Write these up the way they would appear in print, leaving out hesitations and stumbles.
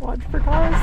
Watch for cars.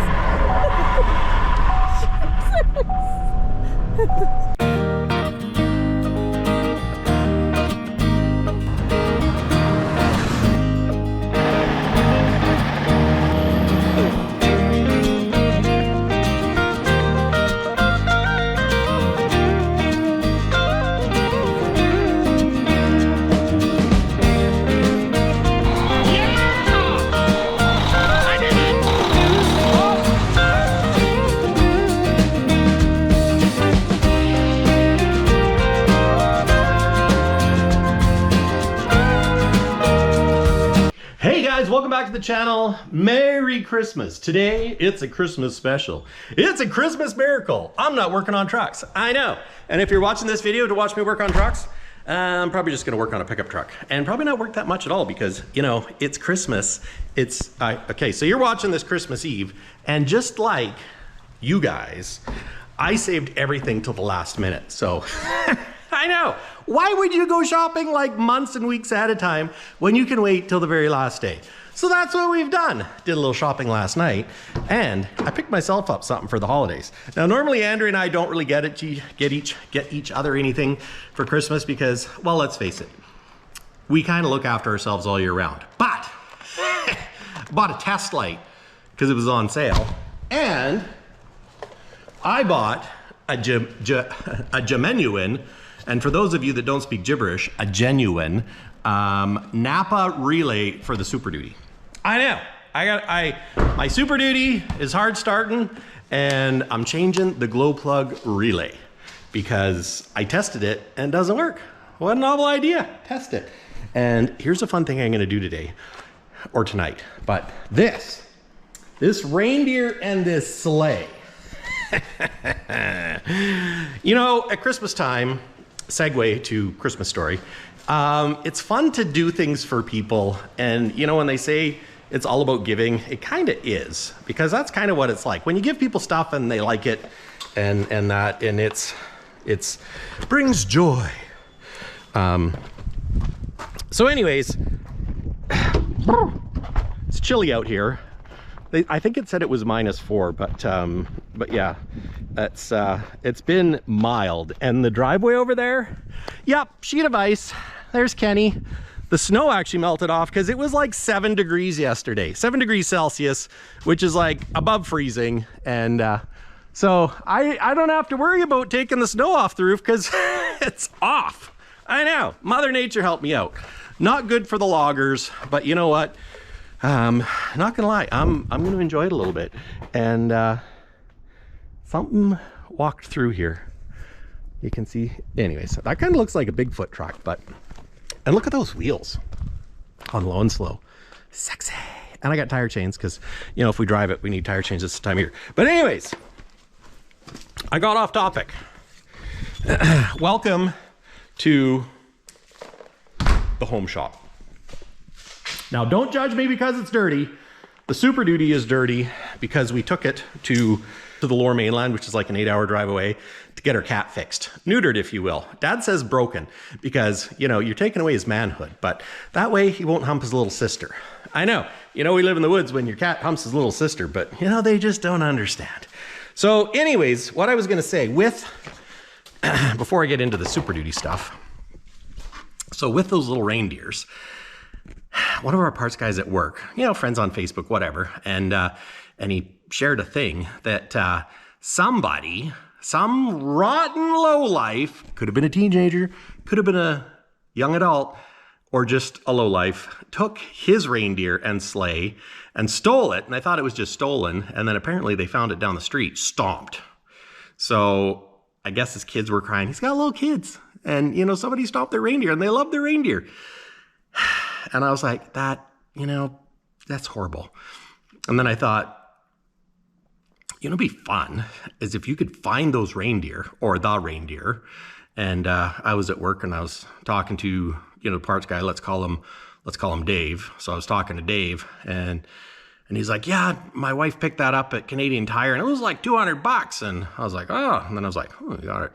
Welcome back to the channel. Merry Christmas. Today it's a Christmas special. It's a Christmas miracle. I'm not working on trucks. I know. And if you're watching this video to watch me work on trucks, I'm probably just gonna work on a pickup truck and probably not work that much at all because, you know, it's Christmas. Okay, so you're watching this Christmas Eve, and just like you guys, I saved everything till the last minute. So I know. Why would you go shopping like months and weeks at a time when you can wait till the very last day? So that's what we've done. Did a little shopping last night, and I picked myself up something for the holidays. Now, normally Andrea and I don't really get each other anything for Christmas because, well, let's face it, we kind of look after ourselves all year round. But bought a test light because it was on sale, and I bought a genuine, and for those of you that don't speak gibberish, a genuine Napa relay for the Super Duty. I know, my Super Duty is hard starting, and I'm changing the glow plug relay because I tested it and it doesn't work. What a novel idea, test it. And here's a fun thing I'm gonna do today, or tonight, but this reindeer and this sleigh. You know, at Christmas time, segue to Christmas story, it's fun to do things for people, and you know, when they say it's all about giving, it kind of is, because that's kind of what it's like when you give people stuff and they like it, and it's brings joy. So anyways, it's chilly out here. I think it said it was -4, but yeah, it's been mild. And the driveway over there, yep, sheet of ice. There's Kenny. The snow actually melted off because it was like 7 degrees yesterday, 7 degrees Celsius, which is like above freezing. And so I don't have to worry about taking the snow off the roof because it's off. I know, Mother Nature helped me out. Not good for the loggers, but you know what? Not gonna lie, I'm gonna enjoy it a little bit. And something walked through here. You can see, anyways, that kind of looks like a Bigfoot truck, but, and look at those wheels on low and slow. Sexy. And I got tire chains because, you know, if we drive it, we need tire chains this time of year. But anyways, I got off topic. Welcome to the home shop. Now, don't judge me because it's dirty. The Super Duty is dirty because we took it to the Lower Mainland, which is like an 8-hour drive away, to get her cat fixed. Neutered, if you will. Dad says broken because, you know, you're taking away his manhood, but that way he won't hump his little sister. I know, you know, we live in the woods when your cat humps his little sister, but, you know, they just don't understand. So anyways, what I was going to say before I get into the Super Duty stuff, so with those little reindeers, one of our parts guys at work, you know, friends on Facebook, whatever, and he shared a thing that some rotten lowlife, could have been a teenager, could have been a young adult, or just a lowlife, took his reindeer and sleigh and stole it, and I thought it was just stolen, and then apparently they found it down the street, stomped. So I guess his kids were crying. He's got little kids, and you know, somebody stomped their reindeer, and they love their reindeer. And I was like, that, you know, that's horrible. And then I thought, you know, it'd be fun is if you could find those reindeer or the reindeer. And I was at work and I was talking to, you know, the parts guy, let's call him Dave. So I was talking to Dave, and he's like, yeah, my wife picked that up at Canadian Tire and it was like $200. And I was like, oh, and then I was like, oh, you got it,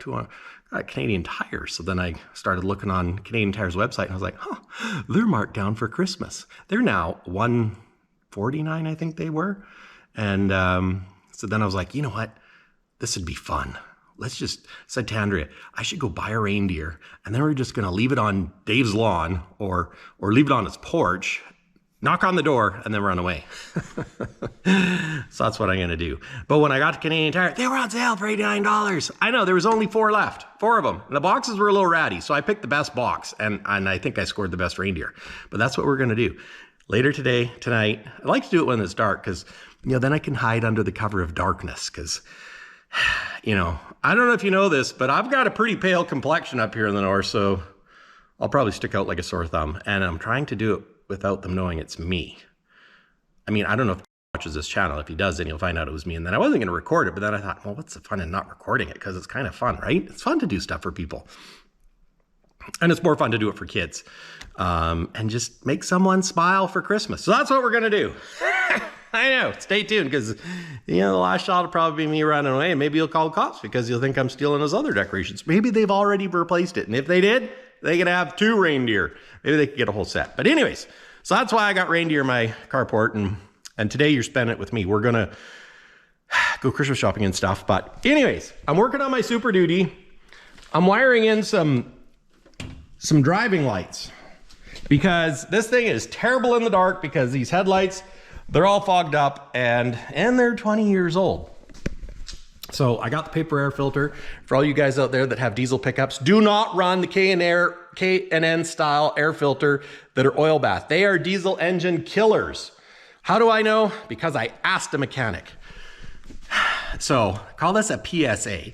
Canadian Tire. So then I started looking on Canadian Tire's website and I was like, huh, they're marked down for Christmas. They're now $149, I think they were. And so then I was like, you know what? This would be fun. Let's just, said to Andrea, I should go buy a reindeer and then we're just going to leave it on Dave's lawn or leave it on his porch, knock on the door, and then run away. So that's what I'm going to do. But when I got to Canadian Tire, they were on sale for $89. I know, there was only 4 left, 4 of them. And the boxes were a little ratty, so I picked the best box, and I think I scored the best reindeer. But that's what we're going to do. Later tonight, I like to do it when it's dark because, then I can hide under the cover of darkness because, I don't know if you know this, but I've got a pretty pale complexion up here in the north, so I'll probably stick out like a sore thumb. And I'm trying to do it without them knowing it's me. I mean, I don't know if he watches this channel. If he does, then he'll find out it was me. And then I wasn't going to record it, but then I thought, well, what's the fun in not recording it? Because it's kind of fun, right? It's fun to do stuff for people. And it's more fun to do it for kids. And just make someone smile for Christmas. So that's what we're going to do. I know. Stay tuned because, the last shot will probably be me running away. And maybe he'll call the cops because he'll think I'm stealing his other decorations. Maybe they've already replaced it. And if they did, they could have 2 reindeer. Maybe they could get a whole set. But anyways, so that's why I got reindeer in my carport. And today you're spending it with me. We're going to go Christmas shopping and stuff. But anyways, I'm working on my Super Duty. I'm wiring in some driving lights because this thing is terrible in the dark because these headlights, they're all fogged up and they're 20 years old. So I got the paper air filter. For all you guys out there that have diesel pickups, do not run the K&N style air filter that are oil bath. They are diesel engine killers. How do I know? Because I asked a mechanic. So call this a PSA.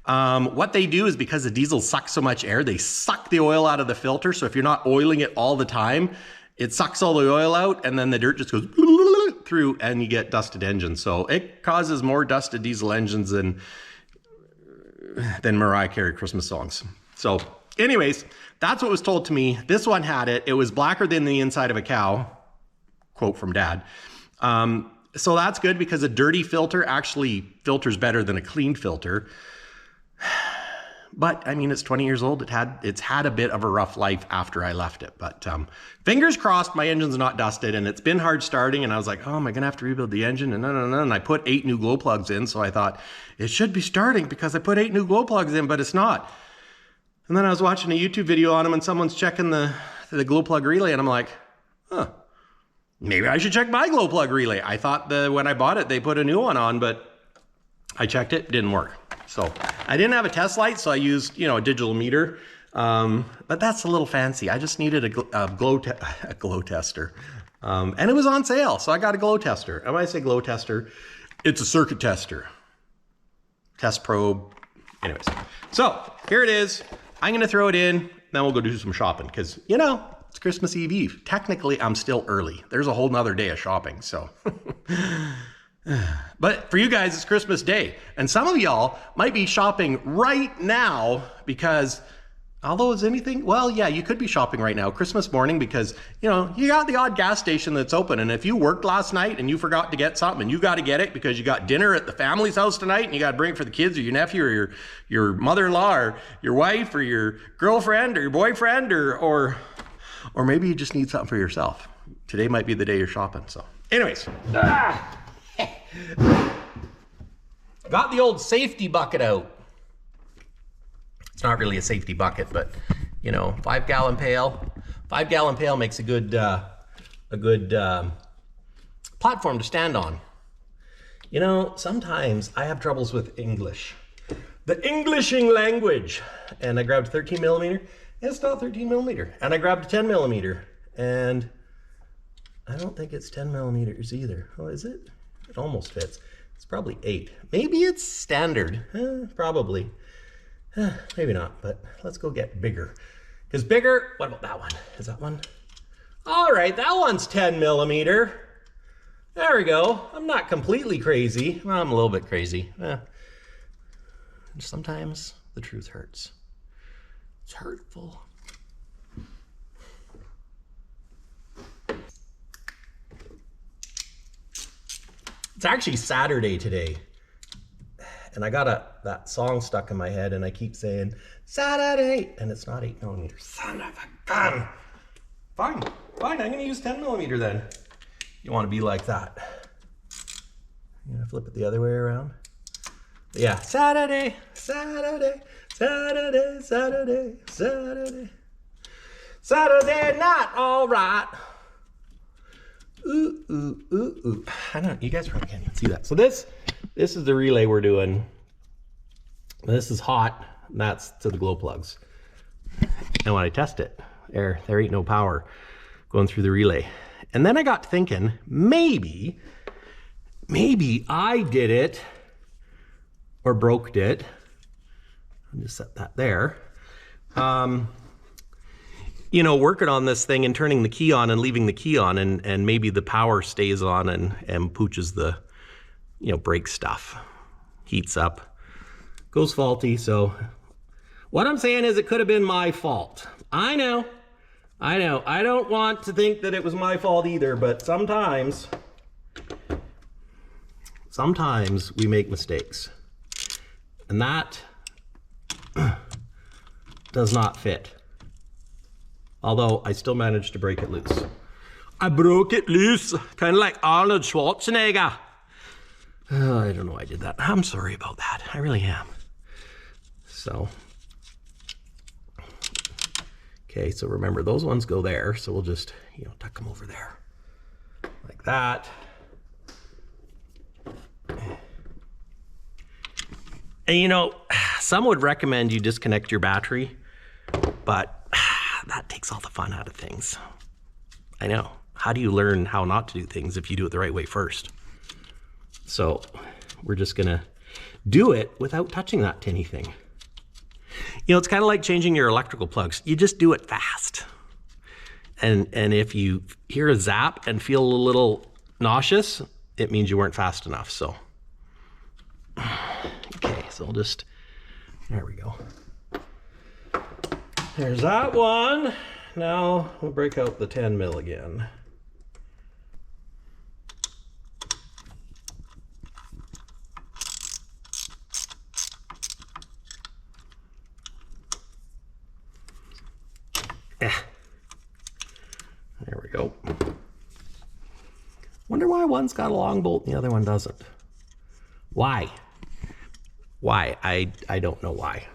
What they do is because the diesel sucks so much air, they suck the oil out of the filter. So if you're not oiling it all the time, it sucks all the oil out and then the dirt just goes through and you get dusted engines. So it causes more dusted diesel engines than Mariah Carey Christmas songs. So anyways, that's what was told to me. This one had it. It was blacker than the inside of a cow. Quote from Dad. So that's good because a dirty filter actually filters better than a clean filter. But I mean, it's 20 years old. It's had a bit of a rough life after I left it. But fingers crossed, my engine's not dusted, and it's been hard starting. And I was like, oh, am I gonna have to rebuild the engine? And no. And I put 8 new glow plugs in, so I thought it should be starting because I put 8 new glow plugs in, but it's not. And then I was watching a YouTube video on them, and someone's checking the glow plug relay, and I'm like, huh, maybe I should check my glow plug relay. I thought when I bought it, they put a new one on, but I checked it, didn't work. So I didn't have a test light, so I used, a digital meter. But that's a little fancy. I just needed a glow tester. And it was on sale, so I got a glow tester. And when I say glow tester, it's a circuit tester. Test probe. Anyways, so here it is. I'm going to throw it in, then we'll go do some shopping because, it's Christmas Eve. Technically, I'm still early. There's a whole nother day of shopping, so... But for you guys, it's Christmas Day. And some of y'all might be shopping right now because, although is anything, well, yeah, you could be shopping right now, Christmas morning, because, you got the odd gas station that's open. And if you worked last night and you forgot to get something and you got to get it because you got dinner at the family's house tonight and you got to bring it for the kids or your nephew or your mother-in-law or your wife or your girlfriend or your boyfriend or maybe you just need something for yourself. Today might be the day you're shopping. So anyways, got the old safety bucket out. It's not really a safety bucket, but 5-gallon pail. 5-gallon pail makes a good platform to stand on. Sometimes I have troubles with English, the Englishing language, and I grabbed 13 millimeter. It's not 13 millimeter, and I grabbed a 10 millimeter, and I don't think it's 10 millimeters either. Oh, is it? It almost fits. It's probably 8. Maybe it's standard. Probably. Maybe not, but let's go get bigger. Because bigger, what about that one? Is that one? All right, that one's 10 millimeter. There we go. I'm not completely crazy. Well, I'm a little bit crazy. Sometimes the truth hurts. It's hurtful. It's actually Saturday today. And I got that song stuck in my head, and I keep saying, Saturday, and it's not 8mm. Son of a gun. Fine, I'm gonna use 10mm then. You wanna be like that. You gonna flip it the other way around? Yeah, Saturday, Saturday, Saturday, Saturday, Saturday. Saturday night, all right. Ooh, ooh, ooh, ooh. I don't know, you guys probably can't even see that. So this is the relay we're doing. This is hot, and that's to the glow plugs. And when I test it, there ain't no power going through the relay. And then I got thinking, maybe I did it or broke it. I'll just set that there. You know, working on this thing and turning the key on and leaving the key on, and maybe the power stays on and pooches the, you know, brake stuff. Heats up, goes faulty. So what I'm saying is it could have been my fault. I know. I don't want to think that it was my fault either, but sometimes we make mistakes. And that does not fit. Although I still managed to break it loose. I broke it loose, kind of like Arnold Schwarzenegger. I don't know why I did that. I'm sorry about that. I really am. So, okay, so remember those ones go there. So we'll just, you know, tuck them over there like that. And you know, some would recommend you disconnect your battery, but that takes all the fun out of things. I know. How do you learn how not to do things if you do it the right way first? So we're just gonna do it without touching that tinny thing. You know, it's kind of like changing your electrical plugs. You just do it fast. And if you hear a zap and feel a little nauseous, it means you weren't fast enough. So, okay, so I'll just, there we go. There's that one. Now we'll break out the 10mm again. There we go. Wonder why one's got a long bolt and the other one doesn't. Why? Why? I don't know why.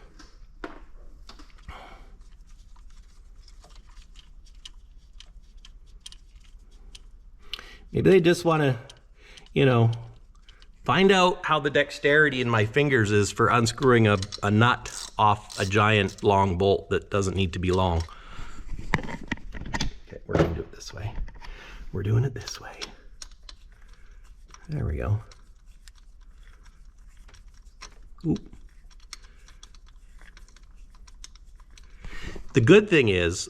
Maybe they just want to, you know, find out how the dexterity in my fingers is for unscrewing a nut off a giant long bolt that doesn't need to be long. Okay, we're going to do it this way. We're doing it this way. There we go. Oop. The good thing is,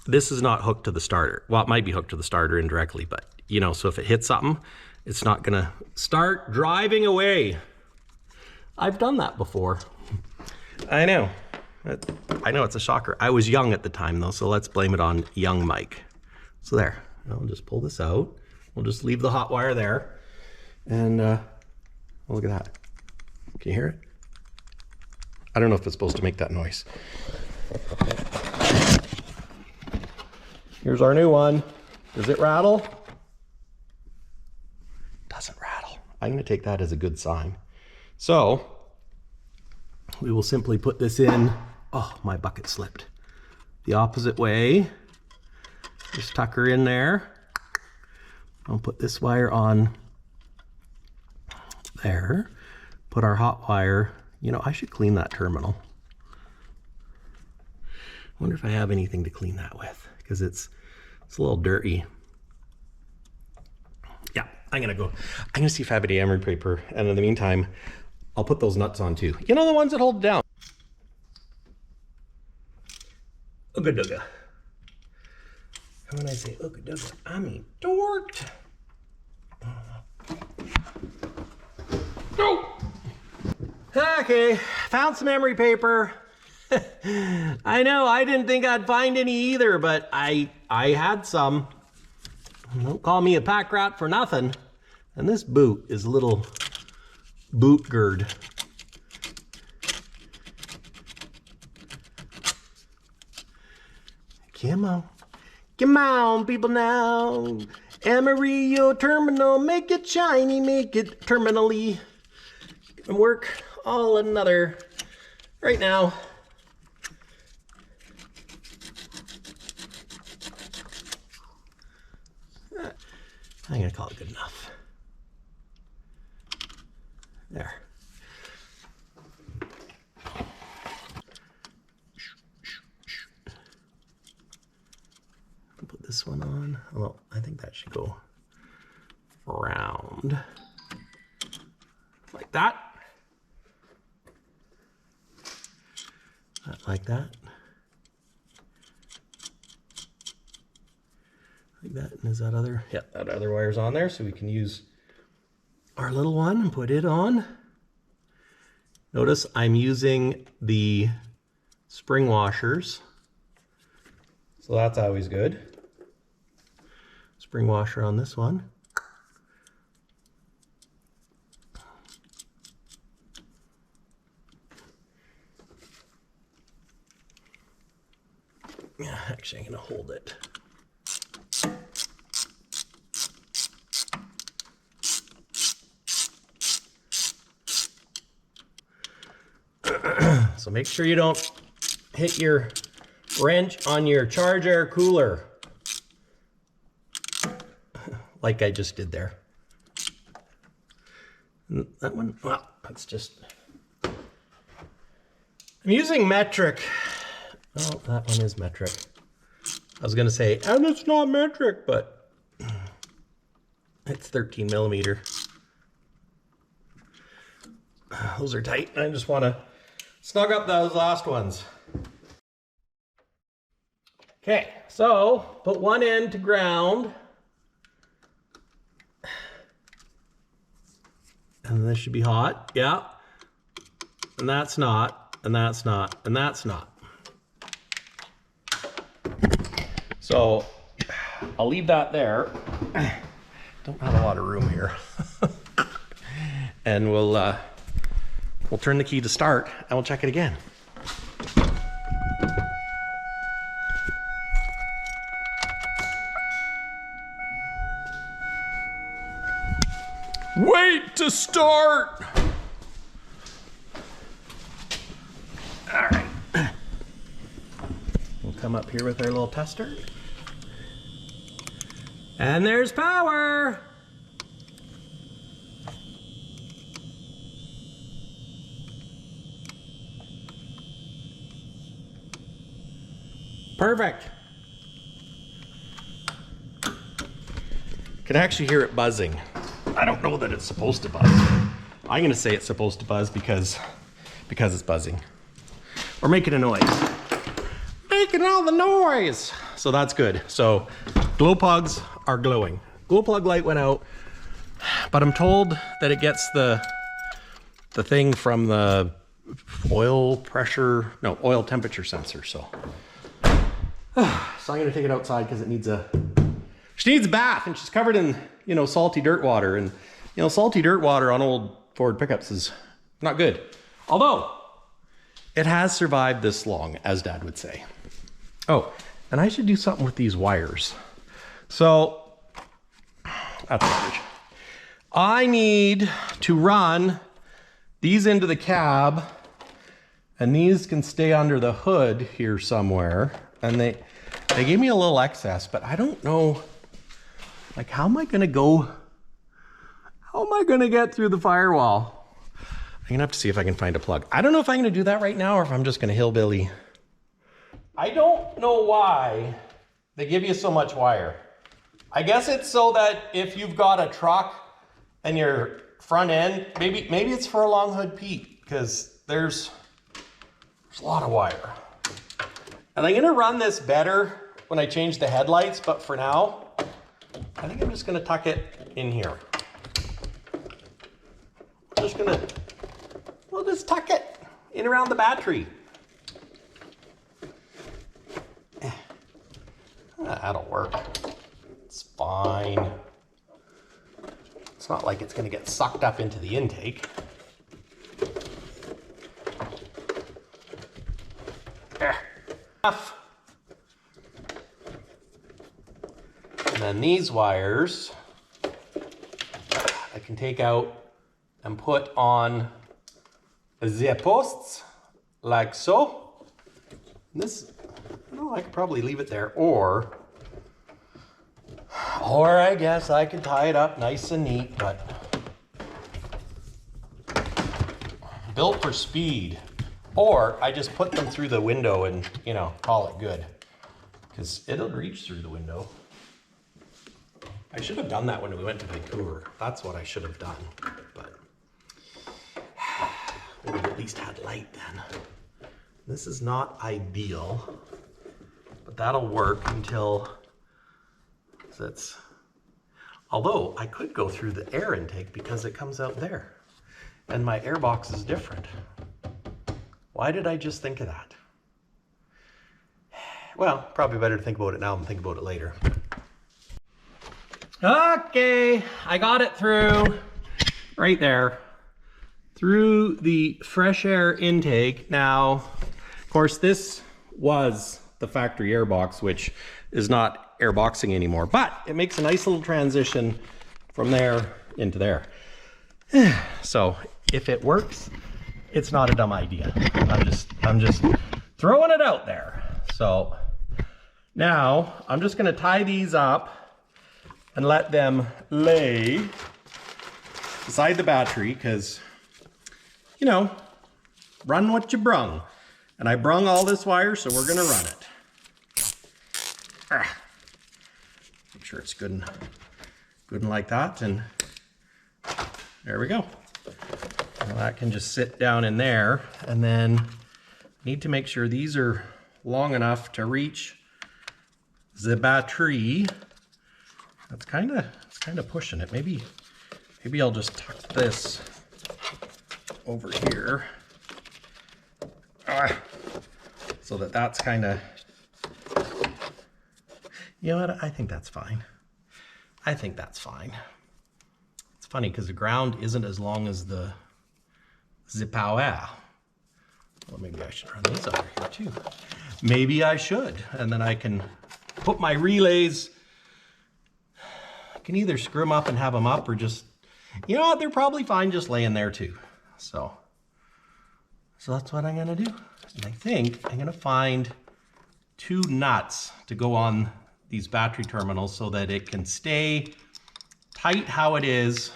this is not hooked to the starter. Well, it might be hooked to the starter indirectly, but you know, so if it hits something, it's not gonna start driving away. I've done that before. I know. I know it's a shocker. I was young at the time though, so let's blame it on young Mike. So there, I'll just pull this out. We'll just leave the hot wire there. And look at that. Can you hear it? I don't know if it's supposed to make that noise. Here's our new one. Does it rattle? Doesn't rattle. I'm going to take that as a good sign. So we will simply put this in. Oh, my bucket slipped. The opposite way. Just tuck her in there. I'll put this wire on there. Put our hot wire. You know, I should clean that terminal. Wonder if I have anything to clean that with, because it's a little dirty. Yeah, I'm gonna see if I have any emery paper, and in the meantime, I'll put those nuts on too. You know, the ones that hold it down. Ooga dooga. And when I say ooga dooga, I mean dorked. Oh! Okay, found some emery paper. I know, I didn't think I'd find any either, but I had some. Don't call me a pack rat for nothing. And this boot is a little boot gird. Come on. Come on, people now. Amarillo terminal, make it shiny, make it terminally. And work all another right now. I'm gonna call it good enough. There. Put this one on. Well, I think that should go round like that. Like that. Like that. And is that other? Yeah, that other wire's on there, so we can use our little one and put it on. Notice I'm using the spring washers. So that's always good. Spring washer on this one. Yeah, actually I'm gonna hold it. So make sure you don't hit your wrench on your charger cooler like I just did there. And that one, well, that's just, I'm using metric. Oh, that one is metric. I was gonna say, and it's not metric, but it's 13 millimeter. Those are tight. I just wanna snug up those last ones. Okay, so put one end to ground. And this should be hot, yeah. And that's not, and that's not, and that's not. So I'll leave that there. Don't have a lot of room here. And we'll turn the key to start and we'll check it again. Wait to start. All right. We'll come up here with our little tester. And there's power. Perfect. Can actually hear it buzzing. I don't know that it's supposed to buzz. I'm gonna say it's supposed to buzz because it's buzzing. Or making a noise. Making all the noise. So that's good. So glow plugs are glowing. Glow plug light went out, but I'm told that it gets the thing from the oil temperature sensor. So I'm gonna take it outside because she needs a bath, and she's covered in, salty dirt water, and salty dirt water on old Ford pickups is not good. Although it has survived this long, as Dad would say. Oh, and I should do something with these wires. So that's garbage. I need to run these into the cab, and these can stay under the hood here somewhere. And they gave me a little excess, but I don't know, like, how am I gonna get through the firewall? I'm gonna have to see if I can find a plug. I don't know if I'm gonna do that right now or if I'm just gonna hillbilly. I don't know why they give you so much wire. I guess it's so that if you've got a truck and your front end, maybe it's for a long hood Pete, because there's a lot of wire. And I'm gonna run this better when I change the headlights, but for now, I think I'm just gonna tuck it in here. We'll just tuck it in around the battery. That'll work. It's fine. It's not like it's gonna get sucked up into the intake. And then these wires, I can take out and put on the posts like so. This, no, I could probably leave it there, or I guess I could tie it up nice and neat, but built for speed. Or I just put them through the window and, you know, call it good, because it'll reach through the window. I should have done that when we went to Vancouver. That's what I should have done, but we would have at least had light then. This is not ideal, but that'll work until it's, although I could go through the air intake because it comes out there and my air box is different. Why did I just think of that? Well, probably better to think about it now than think about it later. Okay, I got it through right there, through the fresh air intake. Now, of course, this was the factory air box, which is not air boxing anymore, but it makes a nice little transition from there into there. So if it works, it's not a dumb idea. I'm just throwing it out there. So now I'm just gonna tie these up and let them lay beside the battery, because, you know, run what you brung. And I brung all this wire, so we're gonna run it. Make sure it's good and like that, and there we go. Now that can just sit down in there, and then need to make sure these are long enough to reach the battery. It's kind of pushing it. Maybe I'll just tuck this over here, so that's kind of, you know what? I think that's fine. I think that's fine. It's funny because the ground isn't as long as the power. Well, maybe I should run these over here too. Maybe I should, and then I can put my relays. I can either screw them up and have them up, or just, you know what, they're probably fine just laying there too. So that's what I'm gonna do. And I think I'm gonna find 2 nuts to go on these battery terminals so that it can stay tight how it is.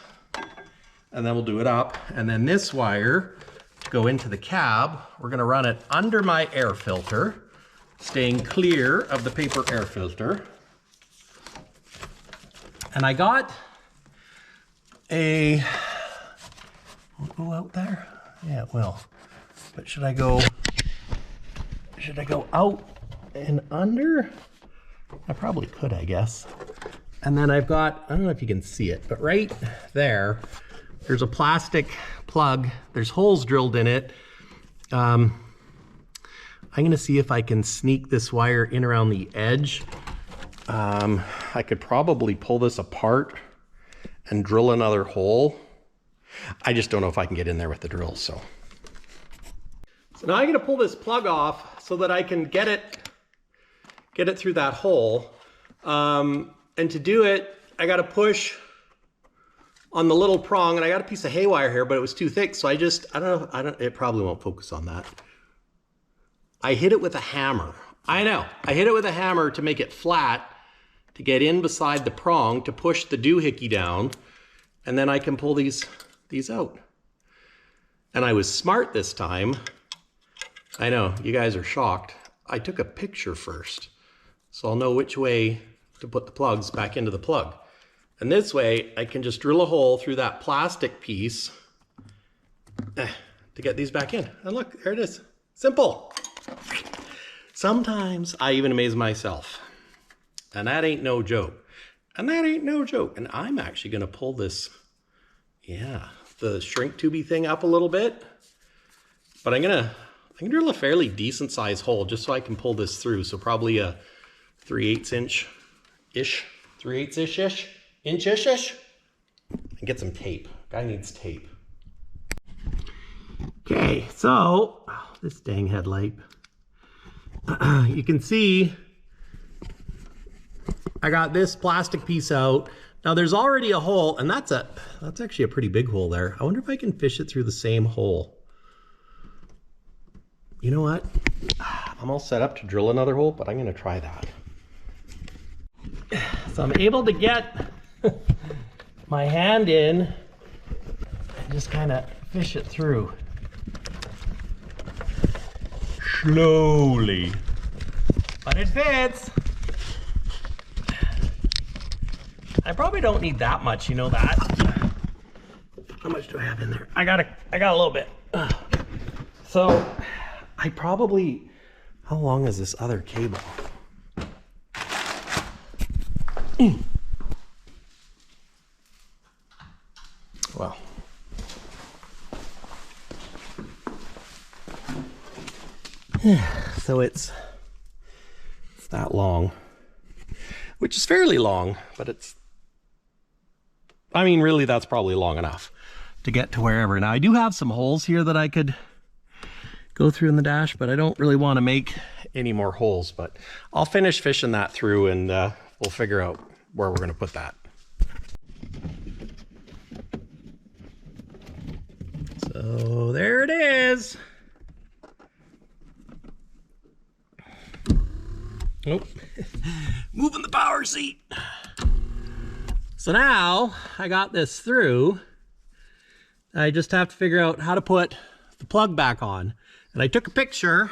And then we'll do it up. And then this wire to go into the cab, we're gonna run it under my air filter, staying clear of the paper air filter. And I got a, will it go out there? Yeah, it will. But should I go out and under? I probably could, I guess. And then I've got, I don't know if you can see it, but right there's a plastic plug. There's holes drilled in it. I'm gonna see if I can sneak this wire in around the edge. I could probably pull this apart and drill another hole. I just don't know if I can get in there with the drill, so now I'm gonna pull this plug off so that I can get it through that hole. And to do it, I gotta push on the little prong, and I got a piece of hay wire here, but it was too thick, so it probably won't focus on that. I hit it with a hammer. I know, I hit it with a hammer to make it flat, to get in beside the prong, to push the doohickey down, and then I can pull these out. And I was smart this time. I know, you guys are shocked. I took a picture first, so I'll know which way to put the plugs back into the plug. And this way, I can just drill a hole through that plastic piece to get these back in. And look, there it is. Simple. Sometimes I even amaze myself. And that ain't no joke. And that ain't no joke. And I'm actually gonna pull this, the shrink tubey thing up a little bit. But I'm gonna drill a fairly decent sized hole just so I can pull this through. So probably a 3/8 inch-ish, 3/8 inch-ish, and get some tape. Guy needs tape. Okay, so, this dang headlight. You can see I got this plastic piece out. Now there's already a hole, and that's actually a pretty big hole there. I wonder if I can fish it through the same hole. You know what? I'm all set up to drill another hole, but I'm gonna try that. So I'm able to get my hand in and just kind of fish it through. Slowly. But it fits. I probably don't need that much, you know that. How much do I have in there? I got a little bit. So I probably, how long is this other cable? Well, so it's that long, which is fairly long, but it's, I mean, really, that's probably long enough to get to wherever. Now, I do have some holes here that I could go through in the dash, but I don't really want to make any more holes. But I'll finish fishing that through, and we'll figure out where we're going to put that. So there it is. Nope. Moving the power seat. So now I got this through. I just have to figure out how to put the plug back on. And I took a picture,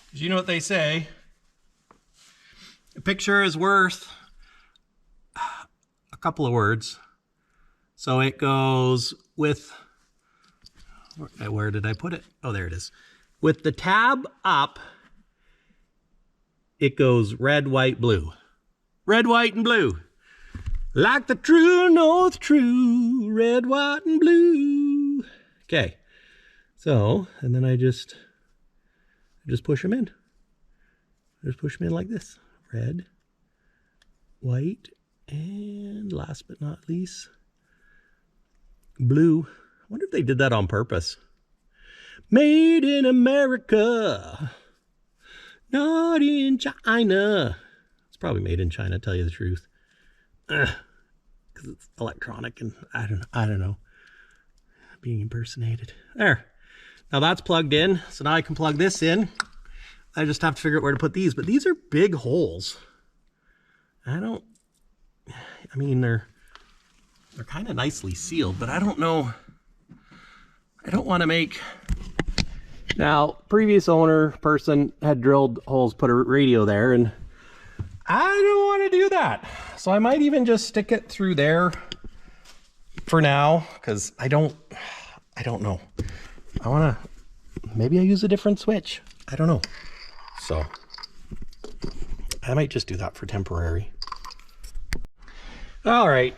because you know what they say, a picture is worth a couple of words. So it goes with, where did I put it? Oh, there it is. With the tab up, it goes red, white, blue. Red, white, and blue. Like the true north true, red, white, and blue. Okay. So, and then I just push them in. Just push them in like this. Red, white, and last but not least, blue. I wonder if they did that on purpose. Made in America, not in China. It's probably made in China, to tell you the truth. Because it's electronic and I don't know. Being impersonated. There. Now that's plugged in. So now I can plug this in. I just have to figure out where to put these. But these are big holes. I mean, they're kind of nicely sealed, but I don't know. I don't want to make... Now, previous person had drilled holes, put a radio there, and I don't want to do that. So I might even just stick it through there for now, because I don't know. I want to, maybe I use a different switch. I don't know. So I might just do that for temporary. All right.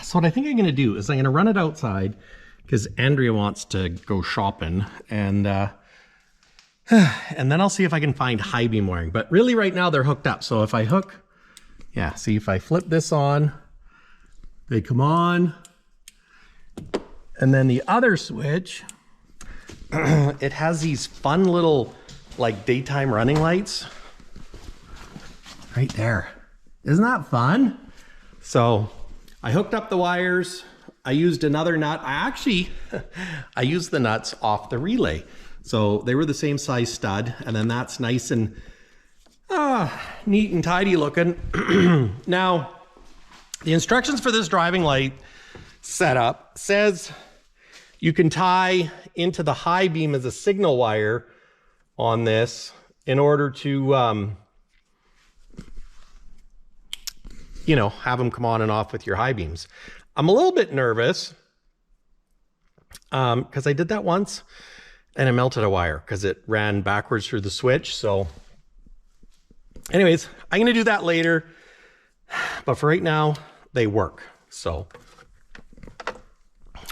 So what I think I'm going to do is I'm going to run it outside, because Andrea wants to go shopping, and then I'll see if I can find high beam wiring. But really right now they're hooked up. So if I hook, yeah, see if I flip this on, they come on. And then the other switch, it has these fun little like daytime running lights right there. Isn't that fun? So I hooked up the wires. I used another nut. I used the nuts off the relay. So they were the same size stud, and then that's nice and neat and tidy looking. Now, the instructions for this driving light setup says you can tie into the high beam as a signal wire on this in order to, you know, have them come on and off with your high beams. I'm a little bit nervous because I did that once. And I melted a wire because it ran backwards through the switch. So anyways, I'm going to do that later. But for right now, they work. So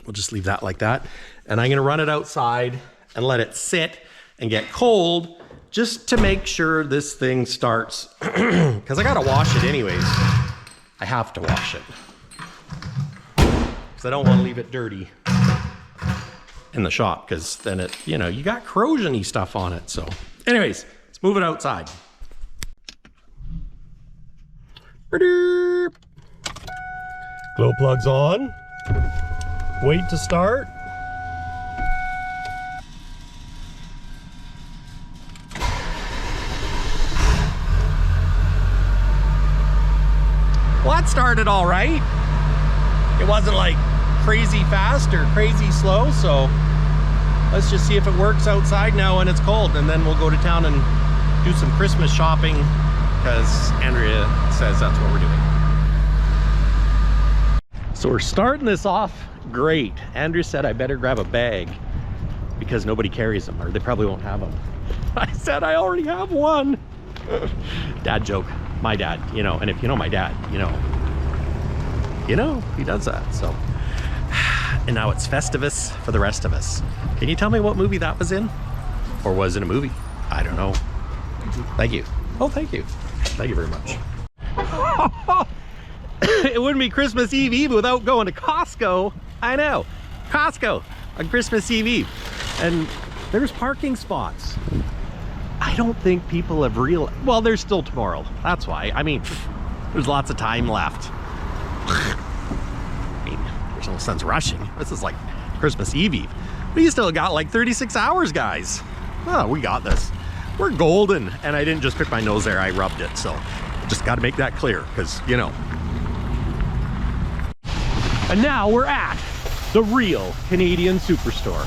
we'll just leave that like that. And I'm going to run it outside and let it sit and get cold just to make sure this thing starts. Because I got to wash it anyways. I have to wash it. Because I don't want to leave it dirty in the shop, because then it, you know, you got corrosion-y stuff on it. So anyways, let's move it outside. Glow plugs on. Wait to start. Well, that started all right. It wasn't like crazy fast or crazy slow, so let's just see if it works outside now when it's cold, and then we'll go to town and do some Christmas shopping because Andrea says that's what we're doing. So we're starting this off great. Andrea said I better grab a bag because nobody carries them, or they probably won't have them. I said I already have one. Dad joke. My dad, you know, and if you know my dad, you know, he does that, so. And now it's Festivus for the rest of us. Can you tell me what movie that was in? Or was it a movie? I don't know. Thank you. Oh, thank you. Thank you very much. It wouldn't be Christmas Eve without going to Costco. I know. Costco on Christmas Eve. And there's parking spots. I don't think people have well, there's still tomorrow. That's why. I mean, there's lots of time left. I mean, there's no sense rushing. This is like Christmas Eve. But you still got like 36 hours, guys. Oh, we got this. We're golden. And I didn't just pick my nose there, I rubbed it. So just got to make that clear because, you know. And now we're at the real Canadian Superstore.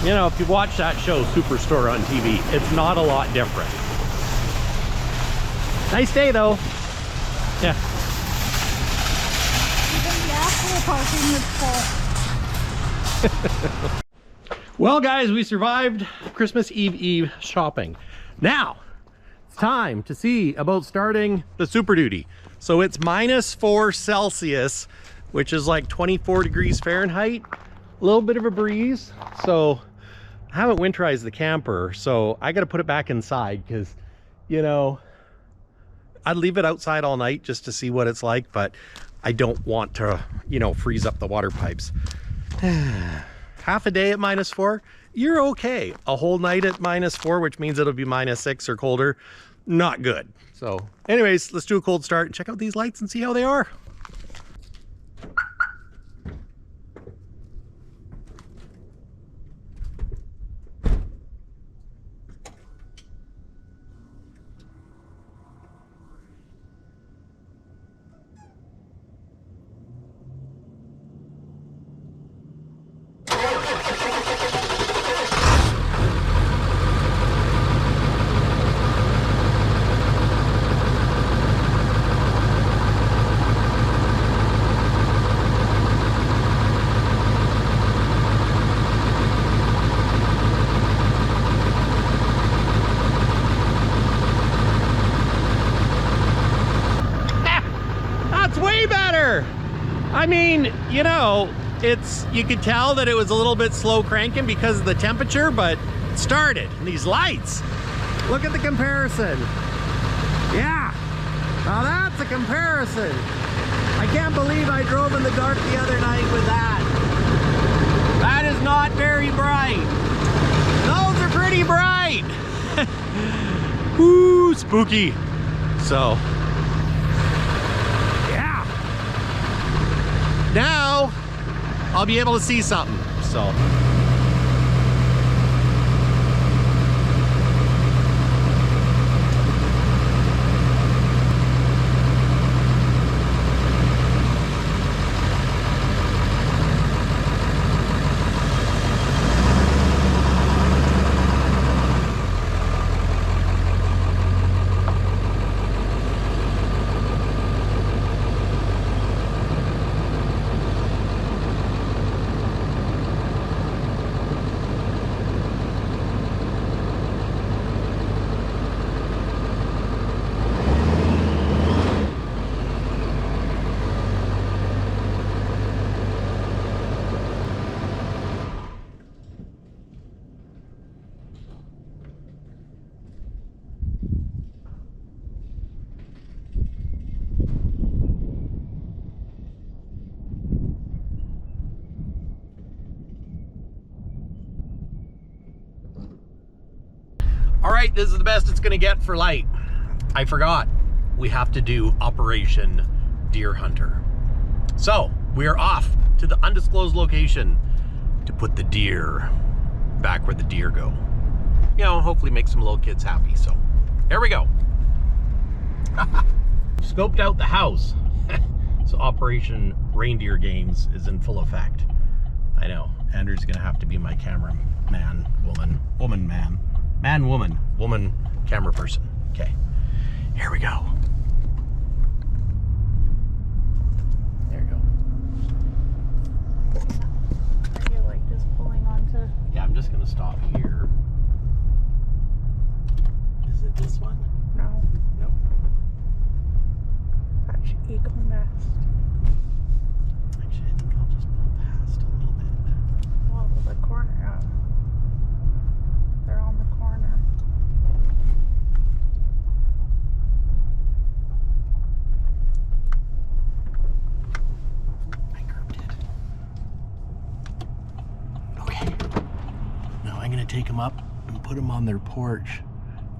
You know, if you've watched that show, Superstore on TV, it's not a lot different. Nice day though. Yeah. Even the actual parking is full. Well, guys, we survived Christmas Eve shopping. Now, it's time to see about starting the Super Duty. So it's -4 Celsius, which is like 24 degrees Fahrenheit. A little bit of a breeze. So I haven't winterized the camper, so I got to put it back inside because, you know, I'd leave it outside all night just to see what it's like, but I don't want to, you know, freeze up the water pipes. Half a day at -4, you're okay. A whole night at -4, which means it'll be -6 or colder, not good. So anyways, let's do a cold start and check out these lights and see how they are. I mean, you know, you could tell that it was a little bit slow cranking because of the temperature, but it started. And these lights, look at the comparison. Yeah, now that's a comparison. I can't believe I drove in the dark the other night with that. That is not very bright. Those are pretty bright. Woo, spooky. So, now I'll be able to see something. So all right, this is the best it's gonna get for light. I forgot. we have to do Operation Deer Hunter. So we are off to the undisclosed location to put the deer back where the deer go. You know, hopefully make some little kids happy. So here we go. Scoped out the house. So Operation Reindeer Games is in full effect. I know, Andrew's gonna have to be my cameraman, woman, camera person. Okay, here we go. There you go. Are you like just pulling onto? Yeah, I'm just gonna stop here. Is it this one? No. No. That's Eagle Nest. Actually, I think I'll just pull past a little bit. Oh, the corner. They're on the corner. I curbed it. Okay. Now I'm gonna take them up and put them on their porch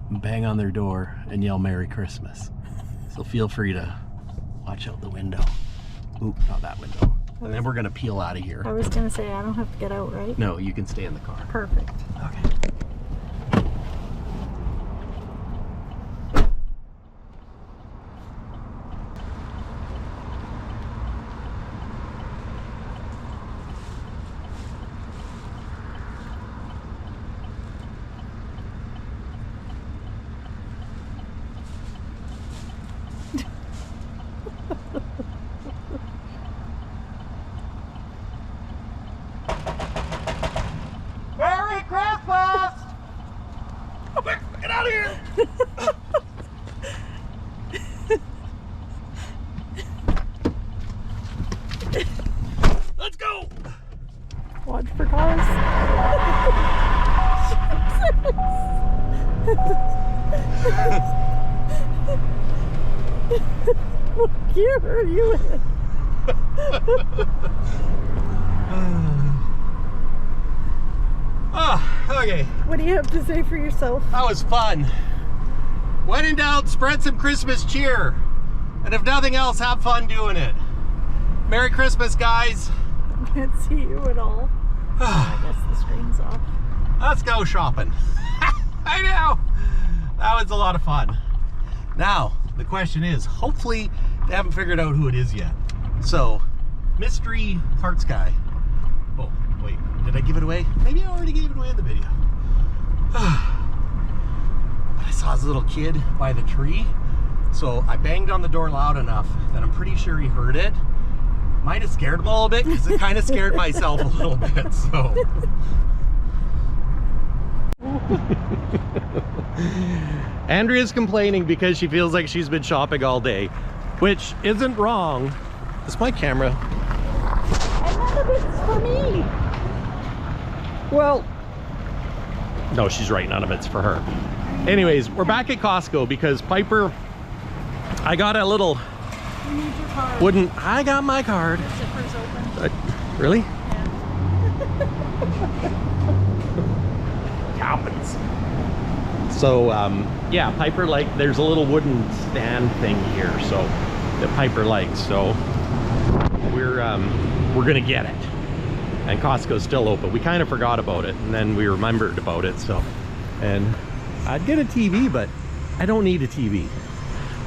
and bang on their door and yell Merry Christmas. So feel free to watch out the window. Oop, not that window. And then we're gonna peel out of here. I was gonna say I don't have to get out, right? No, you can stay in the car. Perfect. Okay. Merry Christmas! Quick, get out of here! Let's go! Watch for cars. What gear are you in? Okay. What do you have to say for yourself? That was fun. When in doubt, spread some Christmas cheer. And if nothing else, have fun doing it. Merry Christmas, guys. I can't see you at all. I guess the screen's off. Let's go shopping. I know. That was a lot of fun. Now, the question is, hopefully they haven't figured out who it is yet. So, mystery parts guy. Oh, wait, did I give it away? Maybe I already gave it away in the video. But I saw this little kid by the tree. So I banged on the door loud enough that I'm pretty sure he heard it. Might have scared him a little bit because it kind of scared myself a little bit, so. Andrea's complaining because she feels like she's been shopping all day, which isn't wrong. It's my camera. And none of it's for me. Well, no, she's right, none of it's for her. Anyways, we're back at Costco because Piper, I got a little You need your card. wooden, I got my card. The zipper's open. Really? Yeah. Happens. So yeah, Piper there's a little wooden stand thing here, so that Piper likes. So we're gonna get it. And Costco's still open. We kind of forgot about it, and then we remembered about it. So, and I'd get a TV, but I don't need a TV.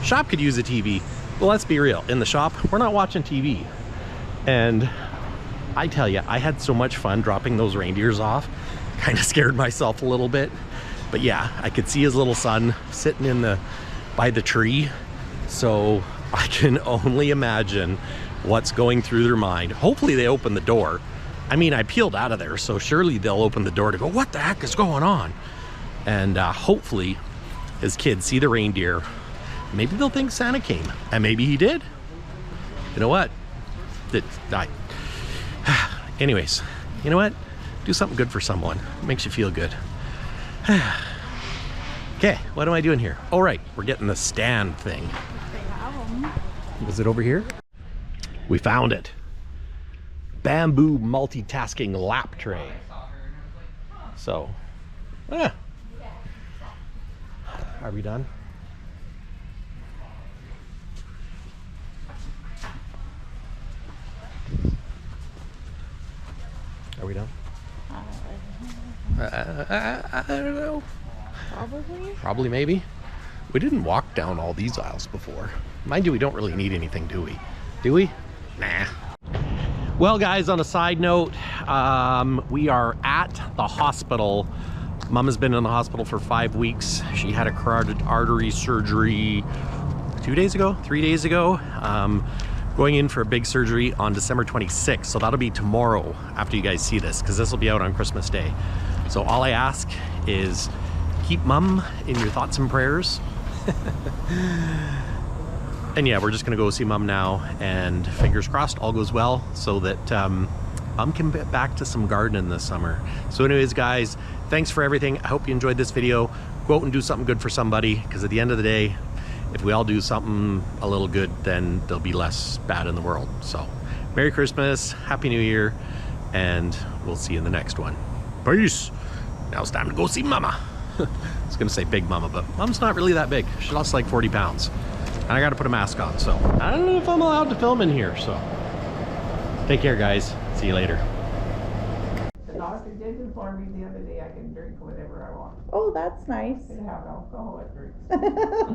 Shop could use a TV. Well, let's be real. In the shop, we're not watching TV. And I tell you, I had so much fun dropping those reindeers off. Kind of scared myself a little bit. But yeah, I could see his little son sitting by the tree. So I can only imagine what's going through their mind. Hopefully they open the door. I mean, I peeled out of there, so surely they'll open the door to go, what the heck is going on? And hopefully his kids see the reindeer. Maybe they'll think Santa came, and maybe he did. You know what? Anyways, you know what? Do something good for someone. It makes you feel good. Okay, what am I doing here? Oh, right, we're getting the stand thing. They have them. Was it over here? We found it. Bamboo multitasking lap tray. So, are we done? Are we done? I don't know. Probably. Probably, maybe. We didn't walk down all these aisles before. Mind you, we don't really need anything, do we? Do we? Nah. Well, guys, on a side note, we are at the hospital. Mom has been in the hospital for 5 weeks. She had a carotid artery surgery 3 days ago. Going in for a big surgery on December 26th. So that'll be tomorrow after you guys see this, because this will be out on Christmas Day. So all I ask is keep Mom in your thoughts and prayers. And yeah, we're just gonna go see Mom now, and fingers crossed all goes well so that Mom can get back to some gardening this summer. So anyways, guys, thanks for everything. I hope you enjoyed this video. Go out and do something good for somebody, because at the end of the day, if we all do something a little good, then there'll be less bad in the world. So Merry Christmas, Happy New Year, and we'll see you in the next one. Peace. Now it's time to go see Mama. I was gonna say Big Mama, but Mom's not really that big. She lost like 40 pounds. And I gotta put a mask on, so I don't know if I'm allowed to film in here, so. Take care, guys. See you later. The doctor did inform me the other day I can drink whatever I want. Oh, that's nice. And have alcoholic drinks.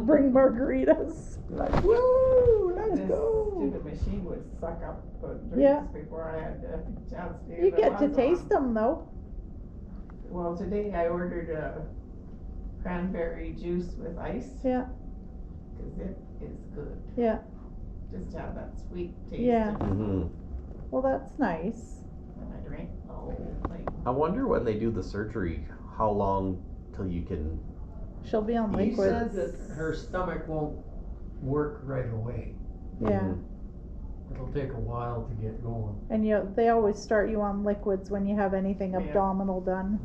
Bring margaritas. Like, Woo! Let's this go. stupid machine would suck up the drinks Yeah. before I had a chance to You get get to them taste them though. Well, today I ordered a cranberry juice with ice, Yeah, because it is good. yeah. Just have that sweet taste. Yeah. Mm-hmm. Well, that's nice. And I drank the whole thing. I wonder when they do the surgery, how long till you can... She'll be on He liquid. said that her stomach won't work right away. Yeah. It'll take a while to get going. And they always start you on liquids when you have anything Yeah. abdominal done.